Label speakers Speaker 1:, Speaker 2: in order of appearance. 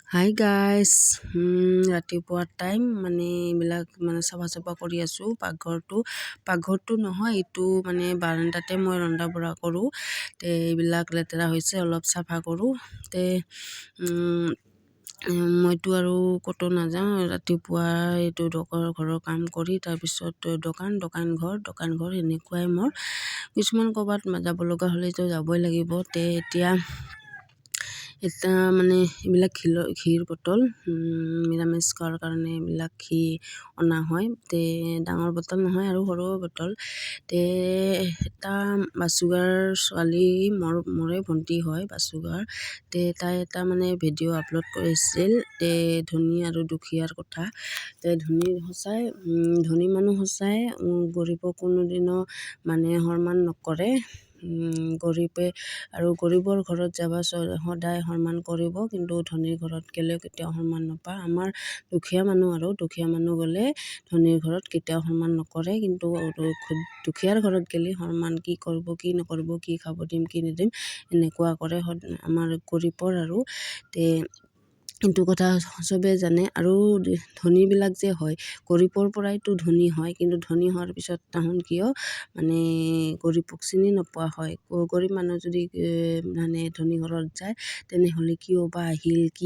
Speaker 1: Hi guys, ৰাতিপুৱা time এইবিলাক চাফা কৰি আছোঁ। পাকঘৰটো নহয়, এইটো বাৰাণ্ডাতে মই ৰন্ধা বঢ়া কৰোঁ। এইবিলাক লেতেৰা হৈছে, অলপ চাফা কৰোঁ। মইতো আৰু ক'তো নাযাওঁ। ৰাতিপুৱা এইটো ঘৰৰ কাম কৰি তাৰপিছত দোকান ঘৰ এনেকুৱাই মোৰ। কিছুমান ক'ৰবাত যাব লগা হ'লেতো যাবই লাগিব। এতিয়া এইবিলাক ঘিৰ বটল, নিৰামিষ খোৱাৰ কাৰণে এইবিলাক ঘি অনা হয়। ডাঙৰ বটল নহয় আৰু সৰু বটল। এটা বাচুগাৰ ছোৱালী, মোৰে ভণ্টি হয় বাচুগাৰ। তাই এটা ভিডিঅ' আপলোড কৰিছিল ধনী আৰু দুখীয়াৰ কথা। ধনী মানুহ সঁচাই গৰীবক কোনোদিনো সন্মান নকৰে। গৰীবৰ ঘৰত যাবা সদায় সন্মান কৰিব, কিন্তু ধনীৰ ঘৰত গ'লেও কেতিয়াও সন্মান নাপায়। আমাৰ দুখীয়া মানুহ গ'লে ধনীৰ ঘৰত কেতিয়াও সন্মান নকৰে, কিন্তু দুখীয়াৰ ঘৰত গ'লে সন্মান কি কৰিব, কি নকৰিব, কি খাব দিম, কি নিদিম, এনেকুৱা কৰে আমাৰ গৰীবৰ। এইটো কথা চবেই জানে। আৰু ধনীবিলাক যে হয়, গৰীবৰ পৰাইতো ধনী হয়, কিন্তু ধনী হোৱাৰ পিছত তাহোন কিয় গৰীবক চিনি নোপোৱা হয়। গৰীব মানুহ যদি ধনী ঘৰত যায়, তেনেহ'লে কিয় বা আহিল, কি